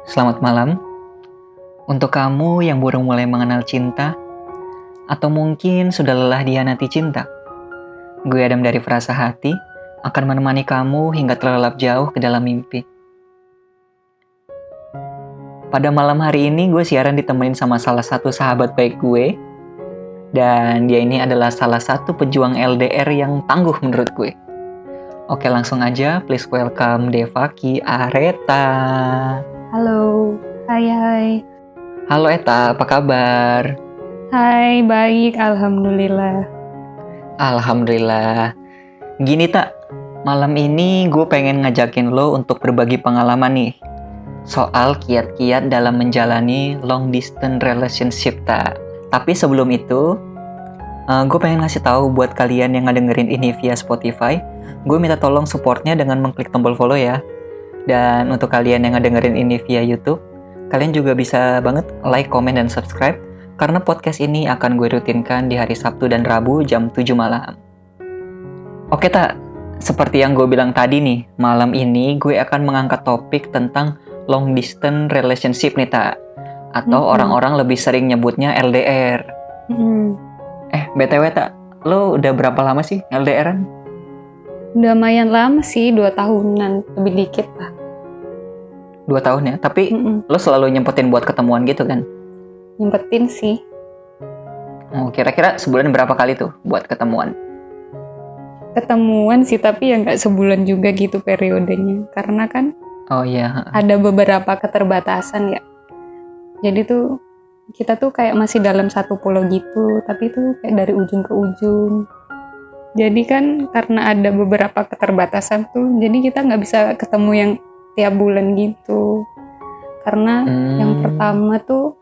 Selamat malam untuk kamu yang baru mulai mengenal cinta atau mungkin sudah lelah dihianati cinta. Gue Adam dari Frasa Hati akan menemani kamu hingga terlelap jauh ke dalam mimpi. Pada malam hari ini gue siaran ditemenin sama salah satu sahabat baik gue. Dan dia ini adalah salah satu pejuang LDR yang tangguh menurut gue. Oke, langsung aja, please welcome Devaki Areta. Halo, hai. Halo Eta, apa kabar? Hai, baik, alhamdulillah. Alhamdulillah. Gini tak, malam ini gue pengen ngajakin lo untuk berbagi pengalaman nih soal kiat-kiat dalam menjalani long distance relationship tak. Tapi sebelum itu, gue pengen ngasih tahu buat kalian yang ngedengerin ini via Spotify, gue minta tolong supportnya dengan mengklik tombol follow ya. Dan untuk kalian yang ngedengerin ini via YouTube, kalian juga bisa banget like, comment, dan subscribe karena podcast ini akan gue rutinkan di hari Sabtu dan Rabu jam 7 malam. Oke tak, seperti yang gue bilang tadi nih, malam ini gue akan mengangkat topik tentang long distance relationship nih tak. Atau orang-orang lebih sering nyebutnya LDR. BTW tak, lo udah berapa lama sih LDR-an? Udah lumayan lama sih, 2 tahunan, lebih dikit lah. 2 tahun ya, tapi lo selalu nyempetin buat ketemuan gitu kan? Nyempetin sih. Oh, kira-kira sebulan berapa kali tuh buat ketemuan? Ketemuan sih, tapi ya nggak sebulan juga gitu periodenya. Karena kan Oh iya. ada beberapa keterbatasan ya. Jadi tuh kita tuh kayak masih dalam satu pulau gitu, tapi tuh kayak dari ujung ke ujung. Jadi kan karena ada beberapa keterbatasan tuh, jadi kita nggak bisa ketemu yang tiap bulan gitu. Karena yang pertama tuh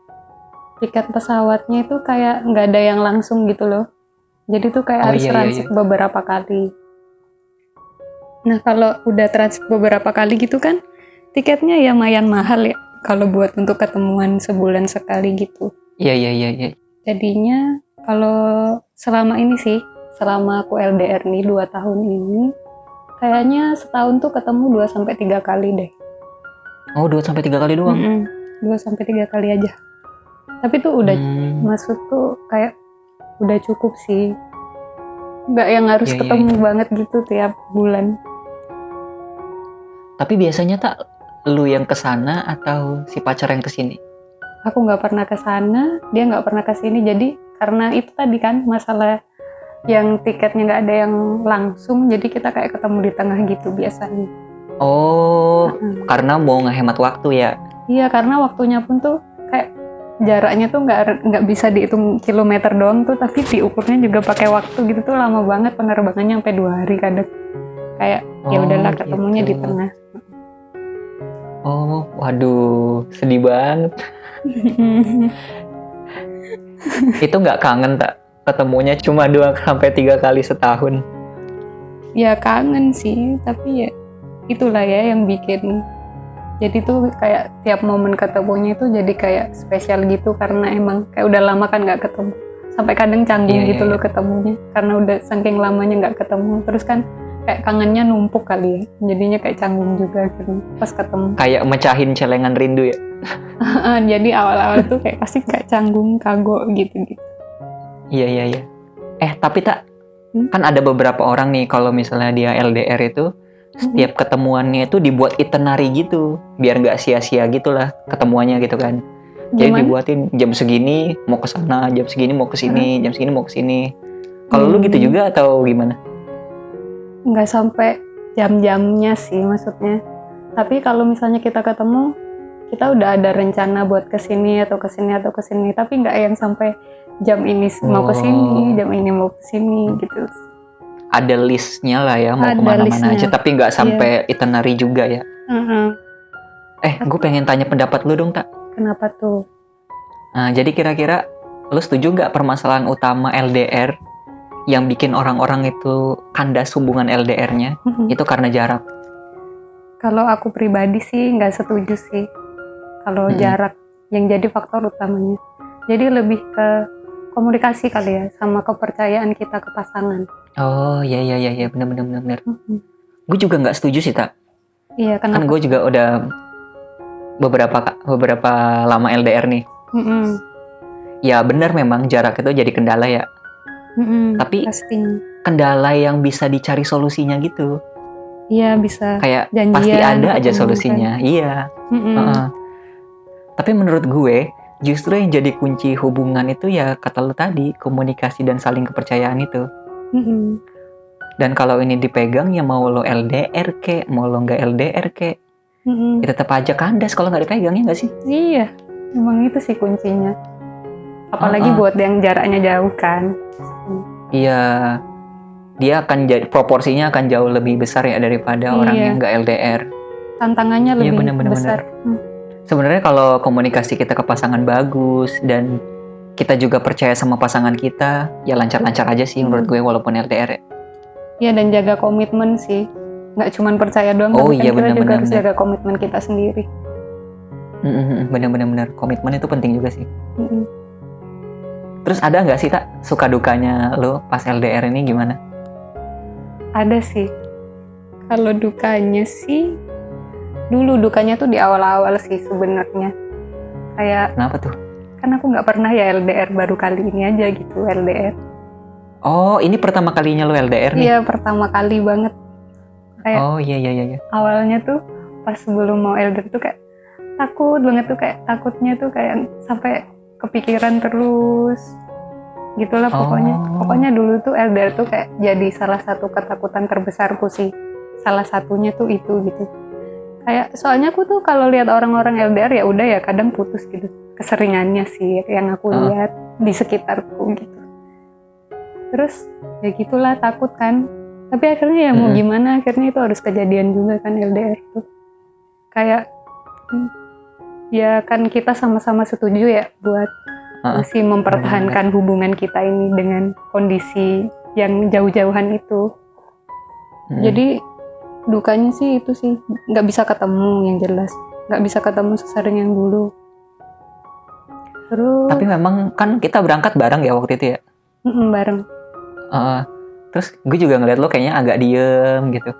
tiket pesawatnya itu kayak nggak ada yang langsung gitu loh. Jadi tuh kayak harus transit beberapa kali. Nah kalau udah transit beberapa kali gitu kan, tiketnya ya lumayan mahal ya. Kalau buat untuk ketemuan sebulan sekali gitu. Iya. Jadinya kalau selama ini sih, selama aku LDR nih 2 tahun ini, kayaknya setahun tuh ketemu 2-3 kali deh. Oh, 2-3 kali doang? 2-3 kali aja. Tapi tuh udah, maksud tuh kayak udah cukup sih. Nggak yang harus ketemu banget gitu tiap bulan. Tapi biasanya tak, lu yang kesana atau si pacar yang kesini? Aku nggak pernah kesana, dia nggak pernah kesini. Jadi karena itu tadi kan masalah yang tiketnya nggak ada yang langsung, jadi kita kayak ketemu di tengah gitu biasanya. Oh, karena mau ngehemat waktu ya? Iya, karena waktunya pun tuh kayak jaraknya tuh nggak bisa dihitung kilometer doang tuh, tapi diukurnya juga pakai waktu gitu tuh, lama banget penerbangannya sampai 2 hari kadang. Kayak ya udahlah ketemunya di tengah. Oh, waduh, sedih banget. Itu nggak kangen tak? Ketemunya cuma 2-3 kali setahun. Ya kangen sih, tapi ya itulah ya yang bikin. Jadi tuh kayak tiap momen ketemunya itu jadi kayak spesial gitu, karena emang kayak udah lama kan nggak ketemu. Sampai kadang canggung gitu loh ketemunya, karena udah saking lamanya nggak ketemu. Terus kan kayak kangennya numpuk kali ya, jadinya kayak canggung juga gitu pas ketemu. Kayak mecahin celengan rindu ya? Jadi awal-awal tuh kayak pasti kayak canggung, kagok gitu-gitu. Iya. Tapi tak, kan ada beberapa orang nih kalau misalnya dia LDR itu setiap ketemuannya itu dibuat itinerary gitu, biar nggak sia-sia gitulah ketemuannya gitu kan. Jadi dibuatin jam segini mau ke sana, jam segini mau ke sini, jam segini mau ke sini. Kalau lu gitu juga atau gimana? Nggak sampai jam-jamnya sih maksudnya. Tapi kalau misalnya kita ketemu, kita udah ada rencana buat kesini atau kesini atau kesini, tapi nggak yang sampai jam ini mau ke sini, jam ini mau ke sini gitu. Ada listnya lah ya, mau kemana-mana aja, tapi nggak sampai itinerary juga ya. Gue pengen tanya pendapat lu dong tak. Kenapa tuh? Nah, jadi kira-kira lu setuju nggak permasalahan utama LDR yang bikin orang-orang itu kandas hubungan LDR-nya itu karena jarak? Kalau aku pribadi sih nggak setuju sih. Kalau jarak yang jadi faktor utamanya. Jadi lebih ke komunikasi kali ya, sama kepercayaan kita ke pasangan. Oh iya, benar. Gue juga nggak setuju sih tak. Iya, kenapa? Kan gue juga udah beberapa lama LDR nih. Mm-mm. Ya benar memang jarak itu jadi kendala ya. Mm-mm, Tapi pastinya. kendala yang bisa dicari solusinya gitu. Iya, bisa Kayak janjian, pasti ada aja ketemu, solusinya. Iya. Mm-mm. Heeh. Tapi menurut gue justru yang jadi kunci hubungan itu ya kata lo tadi, komunikasi dan saling kepercayaan itu. Mm-mm. Dan kalau ini dipegang ya mau lo LDR kek, mau lo nggak LDR kek, Mm-mm. ya tetap aja kandas kalau nggak dipegang, ya nggak sih? Iya, emang itu sih kuncinya. Apalagi Uh-uh. buat yang jaraknya jauh kan. Iya, dia akan jadi proporsinya akan jauh lebih besar ya daripada orang Iya. yang nggak LDR. Tantangannya Iya, lebih bener-bener. besar. Sebenarnya kalau komunikasi kita ke pasangan bagus dan kita juga percaya sama pasangan kita, ya lancar-lancar aja sih menurut gue walaupun LDR ya. Iya, dan jaga komitmen sih. Nggak cuma percaya doang, Oh tapi iya, kan kita juga benar-benar. harus jaga komitmen kita sendiri. Bener-bener komitmen itu penting juga sih. Mm-mm. Terus ada nggak sih tak suka dukanya lo pas LDR ini gimana? Ada sih. Kalau dukanya sih, dulu dukanya tuh di awal-awal sih sebenarnya. Kayak, Kenapa tuh? kan aku nggak pernah ya LDR, baru kali ini aja gitu LDR. Oh, ini pertama kalinya lo LDR nih? Iya, pertama kali banget. Kayak Oh iya. awalnya tuh pas sebelum mau LDR tuh kayak takut banget tuh, kayak takutnya tuh kayak sampai kepikiran terus. Gitulah pokoknya. Oh. Pokoknya dulu tuh LDR tuh kayak jadi salah satu ketakutan terbesarku sih. Salah satunya tuh itu gitu. Kayak soalnya aku tuh kalau lihat orang-orang LDR ya udah ya kadang putus gitu. Keseringannya sih yang aku lihat di sekitarku gitu. Terus ya gitulah, takut kan. Tapi akhirnya ya mau gimana, akhirnya itu harus kejadian juga kan LDR tuh. Kayak ya kan kita sama-sama setuju ya buat masih mempertahankan hubungan kita ini dengan kondisi yang jauh-jauhan itu. Jadi dukanya sih itu sih, nggak bisa ketemu yang jelas. Nggak bisa ketemu sesering yang dulu. Terus Tapi memang kan kita berangkat bareng ya waktu itu ya? bareng. Terus gue juga ngeliat lo kayaknya agak diem gitu.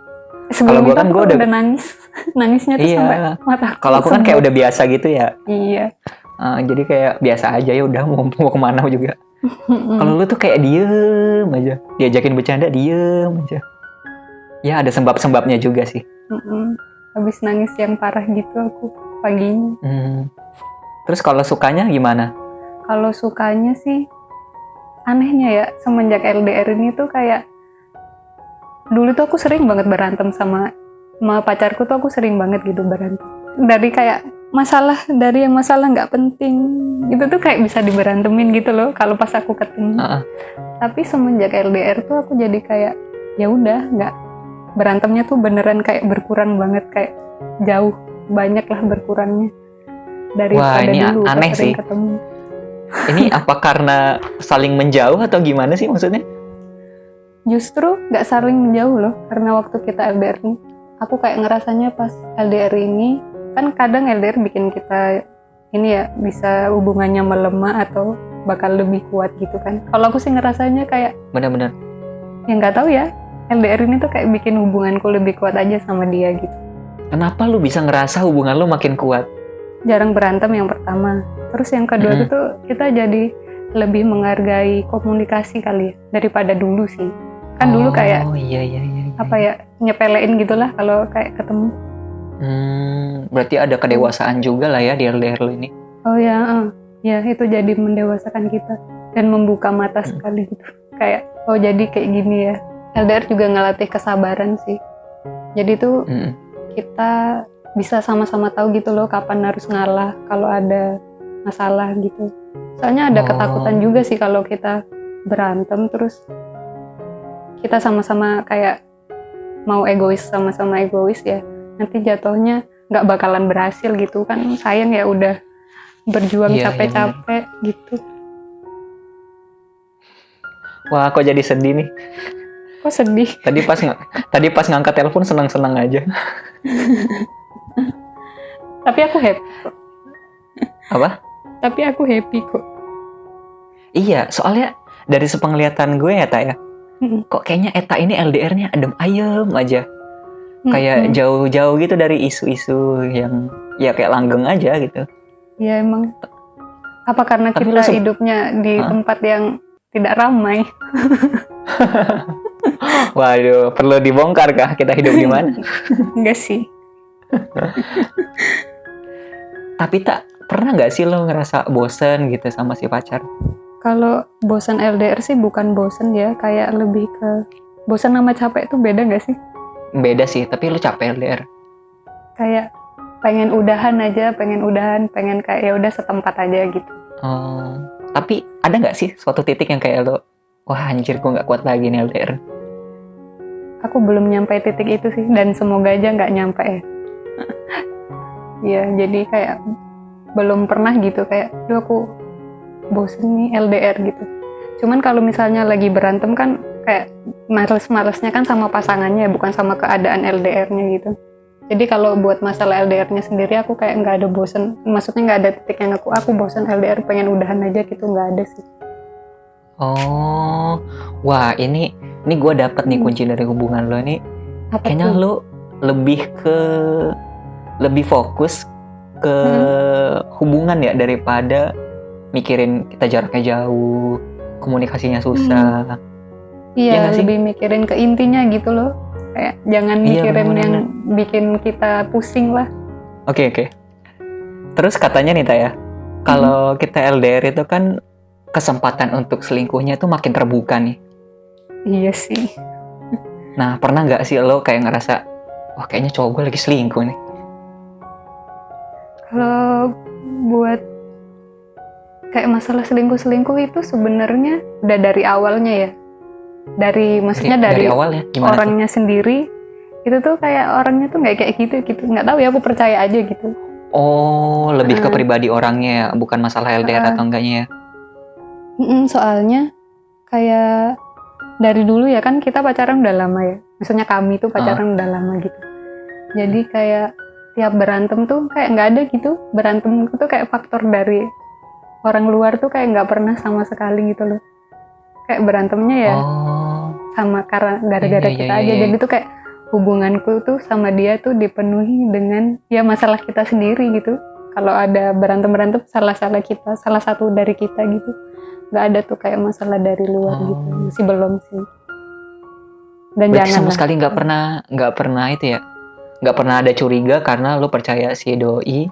Sebelum Kalau itu kan aku gue udah nangis. Nangisnya tuh Iya. sampai mata. Kalau aku kan kayak udah biasa gitu ya. Iya. Jadi kayak biasa aja ya udah mau kemana juga. Kalau lu tuh kayak diem aja, diajakin bercanda diem aja. Ya ada sembab-sembabnya juga sih. Habis nangis yang parah gitu aku paginya. Terus kalau sukanya gimana? Kalau sukanya sih anehnya ya, semenjak LDR ini tuh kayak dulu tuh aku sering banget berantem sama pacarku tuh, aku sering banget gitu berantem. Dari kayak dari yang masalah nggak penting itu tuh kayak bisa diberantemin gitu loh kalau pas aku ketemu. Tapi semenjak LDR tuh aku jadi kayak ya udah, nggak, berantemnya tuh beneran kayak berkurang banget, kayak jauh banyak lah berkurangnya daripada Wah, ini dulu aneh pas sering sih. ketemu. Ini apa karena saling menjauh atau gimana sih maksudnya? Justru nggak saling menjauh loh, karena waktu kita LDR nih aku kayak ngerasanya pas LDR ini kan kadang LDR bikin kita ini ya bisa hubungannya melemah atau bakal lebih kuat gitu kan. Kalau aku sih ngerasanya kayak Benar-benar. ya nggak tahu ya, LDR ini tuh kayak bikin hubunganku lebih kuat aja sama dia gitu. Kenapa lu bisa ngerasa hubungan lu makin kuat? Jarang berantem yang pertama. Terus yang kedua tuh kita jadi lebih menghargai komunikasi kali ya daripada dulu sih. Kan dulu kayak iya. apa ya, nyepelein gitulah kalau kayak ketemu. Berarti ada kedewasaan juga lah ya di LDR lu ini. Oh ya, ya itu jadi mendewasakan kita dan membuka mata sekali gitu. Kayak oh jadi kayak gini ya. LDR juga ngelatih kesabaran sih. Jadi tuh kita bisa sama-sama tahu gitu loh kapan harus ngalah kalau ada masalah gitu. Soalnya ada ketakutan juga sih kalau kita berantem terus kita sama-sama kayak mau egois, sama-sama egois ya, nanti jatuhnya nggak bakalan berhasil gitu kan. Sayang ya udah berjuang capek-capek gitu. Wah, kok jadi sedih nih. Kok sedih? Tadi pas ngangkat telepon senang-senang aja. Tapi aku happy. Apa? Tapi aku happy kok. Iya, soalnya dari sepenglihatan gue ya, Tak ya. Kok kayaknya Eta ini LDR-nya adem ayem aja. Kayak jauh-jauh gitu dari isu-isu yang ya kayak langgeng aja gitu. Ya emang. Apa karena Tapi kita hidupnya di Hah? tempat yang tidak ramai? Waduh, perlu dibongkar kah kita hidup di mana? Enggak sih. Tapi tak pernah nggak sih lo ngerasa bosen gitu sama si pacar? Kalau bosan LDR sih bukan bosan ya, kayak lebih ke bosan sama capek itu beda nggak sih? Beda sih, tapi lo capek LDR. Kayak pengen udahan aja, pengen kayak ya udah setempat aja gitu. Oh, tapi ada nggak sih suatu titik yang kayak lo, wah anjir gue nggak kuat lagi nih LDR. Aku belum nyampe titik itu sih, dan semoga aja nggak nyampe ya. Ya, jadi kayak belum pernah gitu kayak, duh aku bosen nih LDR gitu. Cuman kalau misalnya lagi berantem kan kayak males-malesnya kan sama pasangannya, bukan sama keadaan LDR-nya gitu. Jadi kalau buat masalah LDR-nya sendiri aku kayak nggak ada bosen, maksudnya nggak ada titik yang aku bosen LDR pengen udahan aja gitu, nggak ada sih. Oh, wah ini gue dapet nih kunci dari hubungan lo nih. Apa Kayaknya tuh? lo lebih fokus ke hubungan ya daripada mikirin kita jaraknya jauh, komunikasinya susah. Iya Iya, nggak sih? lebih mikirin ke intinya gitu loh. Kayak jangan Iya, mikirin yang bener-bener. bikin kita pusing lah. Oke. Terus katanya nih Taya, kalau kita LDR itu kan kesempatan untuk selingkuhnya itu makin terbuka nih. Iya sih. Nah, pernah nggak sih lo kayak ngerasa, wah kayaknya cowok gue lagi selingkuh nih? Kalau buat kayak masalah selingkuh-selingkuh itu sebenarnya udah dari awalnya ya. Maksudnya dari awal ya, gimana tuh? orangnya sendiri itu tuh kayak orangnya tuh nggak kayak gitu. Nggak tahu ya, aku percaya aja gitu. Oh, lebih ke pribadi orangnya ya, bukan masalah LDR atau enggaknya ya? Soalnya kayak dari dulu ya kan kita pacaran udah lama ya. Maksudnya kami tuh pacaran udah lama gitu. Jadi kayak tiap berantem tuh kayak nggak ada gitu. Berantem tuh kayak faktor dari orang luar tuh kayak nggak pernah sama sekali gitu loh. Kayak berantemnya ya sama gara-gara kita aja. Jadi tuh kayak hubunganku tuh sama dia tuh dipenuhi dengan ya masalah kita sendiri gitu. Kalau ada berantem salah kita, salah satu dari kita gitu. Nggak ada tuh kayak masalah dari luar gitu. Masih belum sih. Dan berarti sama janganlah. sekali nggak pernah itu ya, nggak pernah ada curiga karena lo percaya si doi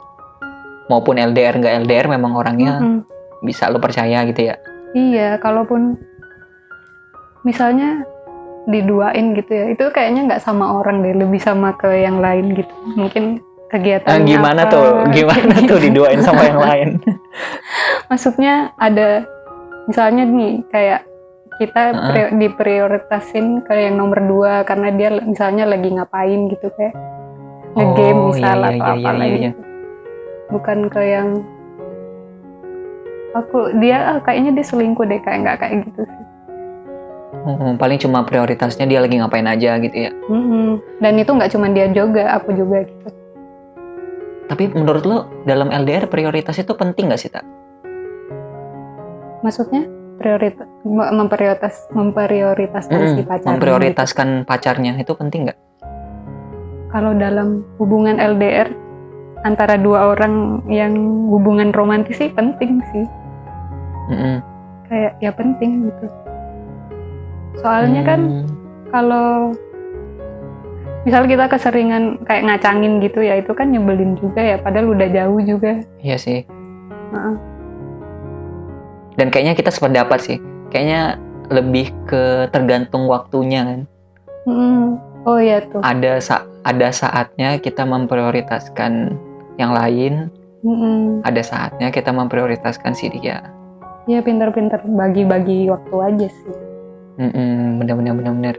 maupun LDR nggak LDR memang orangnya bisa lo percaya gitu ya? Iya, kalaupun misalnya diduain gitu ya, itu kayaknya nggak sama orang deh, lebih sama ke yang lain gitu. Mungkin kegiatannya Gimana tuh diduain sama yang lain? Maksudnya ada misalnya nih kayak kita diprioritasin ke yang nomor 2 karena dia misalnya lagi ngapain gitu, kayak nge-game misalnya atau apa lagi gitu. Bukan ke yang kayaknya dia selingkuh deh, kayak nggak kayak gitu sih. Paling cuma prioritasnya dia lagi ngapain aja gitu ya. Dan itu nggak cuma dia juga, aku juga gitu. Tapi menurut lo dalam LDR prioritas itu penting nggak sih, Tak? Maksudnya memprioritaskan si pacarnya. Memprioritaskan pacarnya itu penting nggak? Kalau dalam hubungan LDR antara dua orang yang hubungan romantis sih penting sih. Kayak ya penting gitu. Soalnya kan kalau misal kita keseringan kayak ngacangin gitu ya, itu kan nyebelin juga ya, padahal udah jauh juga. Iya sih. Dan kayaknya kita sependapat sih. Kayaknya lebih ke tergantung waktunya kan. Oh iya tuh. Ada saatnya kita memprioritaskan yang lain. Ada saatnya kita memprioritaskan si dia. Iya, pintar-pintar bagi-bagi waktu aja sih. Bener.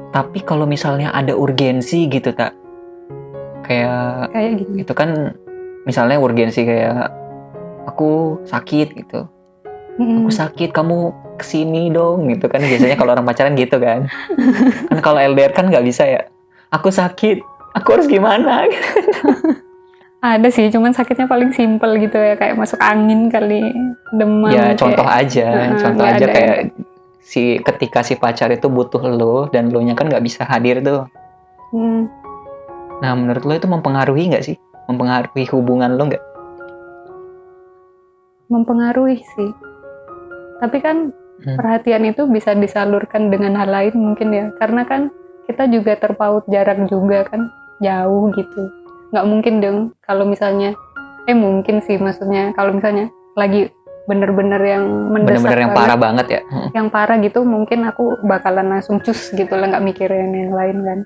Tapi kalau misalnya ada urgensi gitu, Tak, kayak gini. itu kan misalnya urgensi kayak aku sakit gitu, aku sakit kamu kesini dong gitu kan, biasanya kalau orang pacaran gitu kan. Kan kalau LDR kan nggak bisa ya, aku sakit aku harus gimana gitu. Ada sih, cuman sakitnya paling simpel gitu ya, kayak masuk angin kali, demam. Ya contoh aja kayak ada. ketika si pacar itu butuh lo dan lo nya kan nggak bisa hadir tuh. Nah menurut lo itu mempengaruhi nggak sih mempengaruhi hubungan lo nggak? Mempengaruhi sih. Tapi kan perhatian itu bisa disalurkan dengan hal lain mungkin ya. Karena kan kita juga terpaut jarak juga kan, jauh gitu. Nggak mungkin dong kalau misalnya, mungkin sih maksudnya kalau misalnya lagi bener-bener yang mendesak Bener-bener yang banget, parah banget ya. yang parah gitu, mungkin aku bakalan langsung cus gitu lah, nggak mikirin yang lain kan.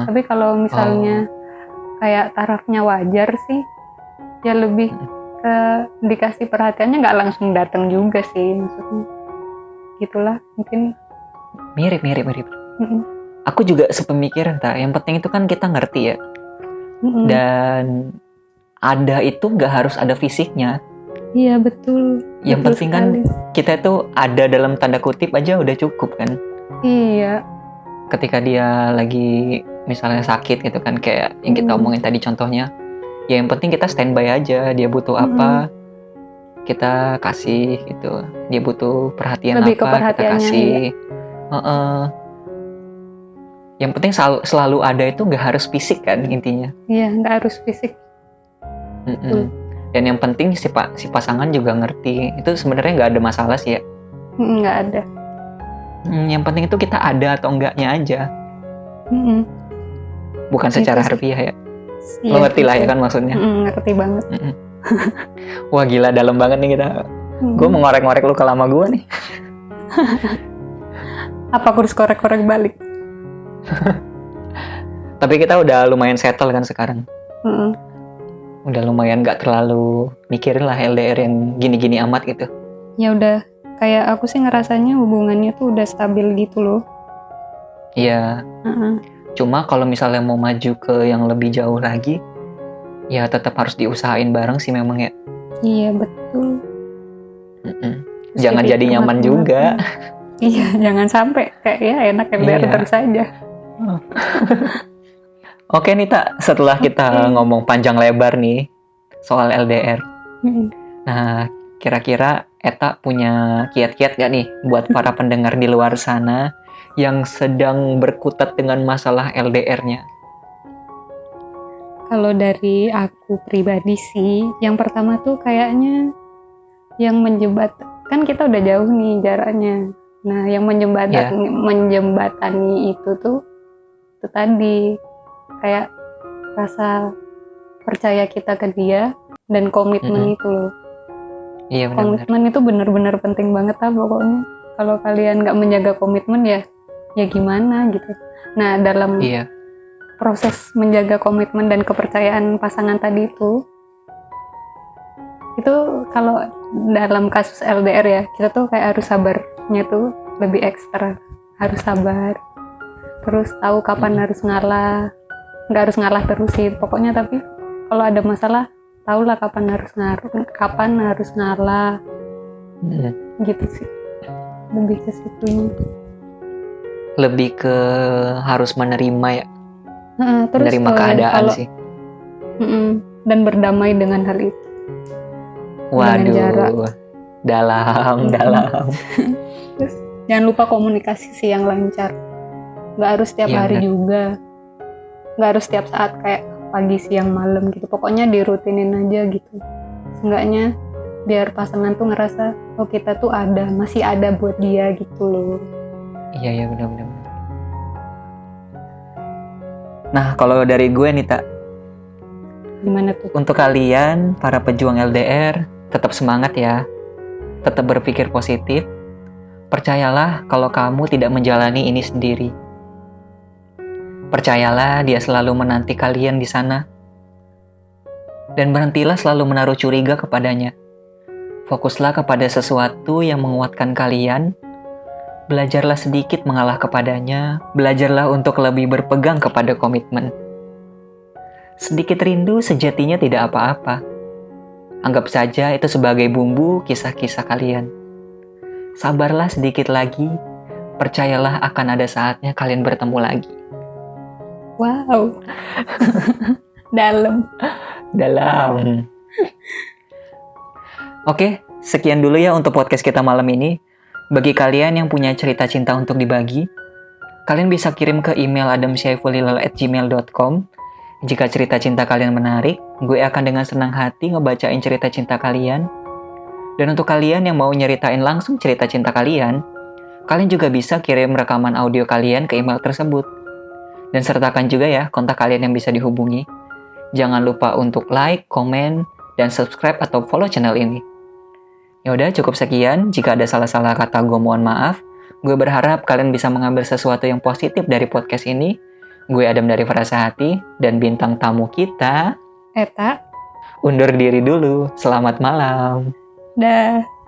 Tapi kalau misalnya kayak tarafnya wajar sih, ya lebih ke dikasih perhatiannya, nggak langsung datang juga sih maksudnya. Gitulah mungkin. Mirip. Aku juga sepemikiran, Yang penting itu kan kita ngerti ya. Dan ada itu nggak harus ada fisiknya. Iya betul. Yang Betul penting kan sekali. kita itu ada dalam tanda kutip aja udah cukup kan. Iya. Ketika dia lagi misalnya sakit gitu kan, kayak yang kita omongin tadi contohnya, ya yang penting kita standby aja. Dia butuh apa, kita kasih gitu. Dia butuh perhatian Lebih ke apa, kita perhatiannya, kasih. Yang penting selalu ada itu nggak harus fisik kan intinya. Iya, nggak harus fisik. Dan yang penting si pasangan juga ngerti. Itu sebenarnya nggak ada masalah sih ya. Nggak ada. Yang penting itu kita ada atau enggaknya aja. Bukan secara harfiah ya. Lo ngerti lah ya kan maksudnya. Ngerti banget. Wah gila, dalam banget nih kita. Gue mau ngorek-ngorek lu ke lama gue nih. Apa aku harus korek-korek balik? Tapi kita udah lumayan settle kan sekarang. Udah lumayan gak terlalu mikirin lah LDR yang gini-gini amat gitu. Ya udah, kayak aku sih ngerasanya hubungannya tuh udah stabil gitu loh. Iya. Cuma kalau misalnya mau maju ke yang lebih jauh lagi, ya tetap harus diusahain bareng sih memang ya. Iya betul. Jangan jadi nyaman juga. Iya, jangan sampai kayak ya enak LDR terus aja. Oke nih Tak, setelah kita ngomong panjang lebar nih soal LDR. Nah, kira-kira Eta punya kiat-kiat gak nih buat para pendengar di luar sana yang sedang berkutat dengan masalah LDR-nya? Kalau dari aku pribadi sih, yang pertama tuh kayaknya yang kan kita udah jauh nih jaraknya. Nah, yang menjembatani itu tuh itu tadi kayak rasa percaya kita ke dia dan komitmen itu loh. Iya benar. Komitmen itu benar-benar penting banget lah pokoknya. Kalau kalian nggak menjaga komitmen ya gimana gitu. Nah, dalam proses menjaga komitmen dan kepercayaan pasangan tadi itu kalau dalam kasus LDR ya, kita tuh kayak harus sabarnya tuh lebih ekstra, harus sabar, terus tahu kapan harus ngalah, nggak harus ngalah terus sih pokoknya, tapi kalau ada masalah tahulah kapan harus ngalah, gitu sih, lebih ke situ. Lebih ke harus menerima ya, terus menerima keadaan sih, dan berdamai dengan hal itu. Waduh, dalam. Terus jangan lupa komunikasi sih yang lancar. Nggak harus tiap hari juga. Nggak harus tiap saat kayak pagi, siang, malam gitu. Pokoknya dirutinin aja gitu. Seenggaknya biar pasangan tuh ngerasa, oh kita tuh masih ada buat dia gitu loh. Iya benar. Nah kalau dari gue nih Tak, gimana tuh? Untuk kalian para pejuang LDR, tetap semangat ya. Tetap berpikir positif. Percayalah kalau kamu tidak menjalani ini sendiri. Percayalah dia selalu menanti kalian di sana. Dan berhentilah selalu menaruh curiga kepadanya. Fokuslah kepada sesuatu yang menguatkan kalian. Belajarlah sedikit mengalah kepadanya. Belajarlah untuk lebih berpegang kepada komitmen. Sedikit rindu sejatinya tidak apa-apa. Anggap saja itu sebagai bumbu kisah-kisah kalian. Sabarlah sedikit lagi. Percayalah akan ada saatnya kalian bertemu lagi. Wow. Dalam. Oke, sekian dulu ya untuk podcast kita malam ini. Bagi kalian yang punya cerita cinta untuk dibagi, kalian bisa kirim ke email adamsyaifulilal@gmail.com. Jika cerita cinta kalian menarik, gue akan dengan senang hati ngebacain cerita cinta kalian. Dan untuk kalian yang mau nyeritain langsung cerita cinta kalian juga bisa kirim rekaman audio kalian ke email tersebut. Dan sertakan juga ya kontak kalian yang bisa dihubungi. Jangan lupa untuk like, komen, dan subscribe atau follow channel ini. Yaudah, cukup sekian. Jika ada salah-salah kata, gue mohon maaf. Gue berharap kalian bisa mengambil sesuatu yang positif dari podcast ini. Gue Adam dari Frasa Hati, dan bintang tamu kita Eta, undur diri dulu. Selamat malam. dah.